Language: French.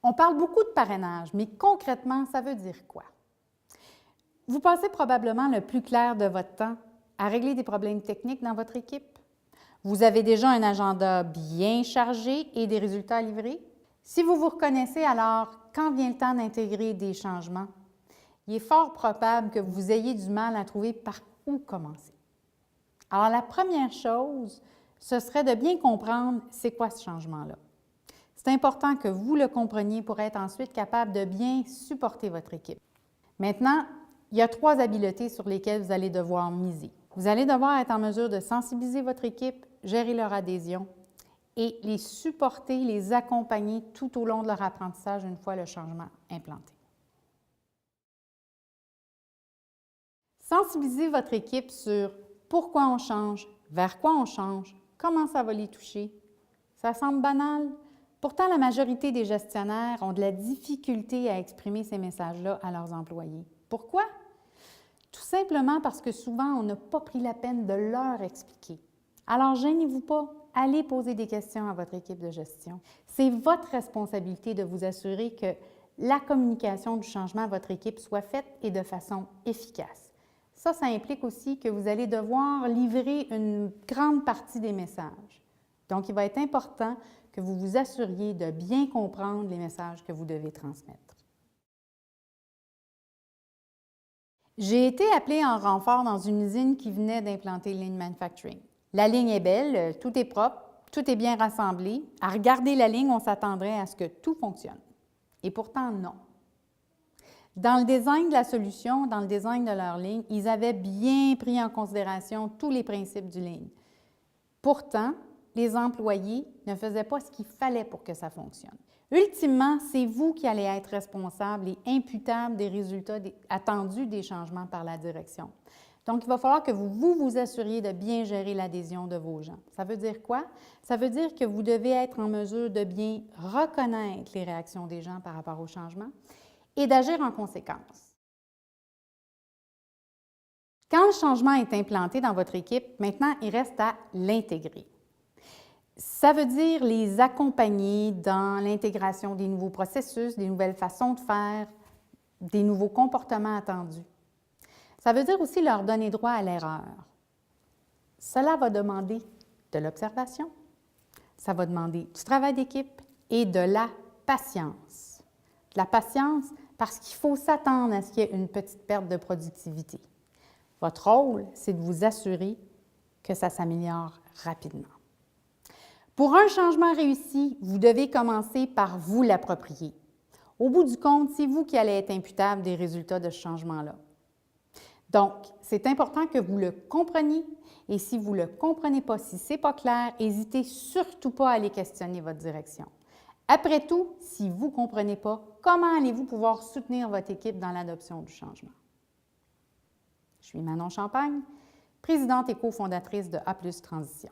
On parle beaucoup de parrainage, mais concrètement, ça veut dire quoi? Vous passez probablement le plus clair de votre temps à régler des problèmes techniques dans votre équipe. Vous avez déjà un agenda bien chargé et des résultats à livrer. Si vous vous reconnaissez, alors, quand vient le temps d'intégrer des changements, il est fort probable que vous ayez du mal à trouver par où commencer. Alors, la première chose, ce serait de bien comprendre c'est quoi ce changement-là. C'est important que vous le compreniez pour être ensuite capable de bien supporter votre équipe. Maintenant, il y a 3 habiletés sur lesquelles vous allez devoir miser. Vous allez devoir être en mesure de sensibiliser votre équipe, gérer leur adhésion et les supporter, les accompagner tout au long de leur apprentissage une fois le changement implanté. Sensibiliser votre équipe sur pourquoi on change, vers quoi on change, comment ça va les toucher. Ça semble banal? Pourtant, la majorité des gestionnaires ont de la difficulté à exprimer ces messages-là à leurs employés. Pourquoi? Tout simplement parce que souvent, on n'a pas pris la peine de leur expliquer. Alors, gênez-vous pas, allez poser des questions à votre équipe de gestion. C'est votre responsabilité de vous assurer que la communication du changement à votre équipe soit faite et de façon efficace. Ça implique aussi que vous allez devoir livrer une grande partie des messages. Donc, il va être important que vous vous assuriez de bien comprendre les messages que vous devez transmettre. J'ai été appelée en renfort dans une usine qui venait d'implanter Lean Manufacturing. La ligne est belle, tout est propre, tout est bien rassemblé. À regarder la ligne, on s'attendrait à ce que tout fonctionne. Et pourtant, non. Dans le design de la solution, dans le design de leur ligne, ils avaient bien pris en considération tous les principes du Lean. Pourtant, les employés ne faisaient pas ce qu'il fallait pour que ça fonctionne. Ultimement, c'est vous qui allez être responsable et imputable des résultats attendus des changements par la direction. Donc, il va falloir que vous vous assuriez de bien gérer l'adhésion de vos gens. Ça veut dire quoi? Ça veut dire que vous devez être en mesure de bien reconnaître les réactions des gens par rapport au changement et d'agir en conséquence. Quand le changement est implanté dans votre équipe, maintenant, il reste à l'intégrer. Ça veut dire les accompagner dans l'intégration des nouveaux processus, des nouvelles façons de faire, des nouveaux comportements attendus. Ça veut dire aussi leur donner droit à l'erreur. Cela va demander de l'observation, ça va demander du travail d'équipe et de la patience. De la patience parce qu'il faut s'attendre à ce qu'il y ait une petite perte de productivité. Votre rôle, c'est de vous assurer que ça s'améliore rapidement. Pour un changement réussi, vous devez commencer par vous l'approprier. Au bout du compte, c'est vous qui allez être imputable des résultats de ce changement-là. Donc, c'est important que vous le compreniez et si vous ne le comprenez pas, si ce n'est pas clair, n'hésitez surtout pas à aller questionner votre direction. Après tout, si vous ne comprenez pas, comment allez-vous pouvoir soutenir votre équipe dans l'adoption du changement? Je suis Manon Champagne, présidente et cofondatrice de A+ Transition.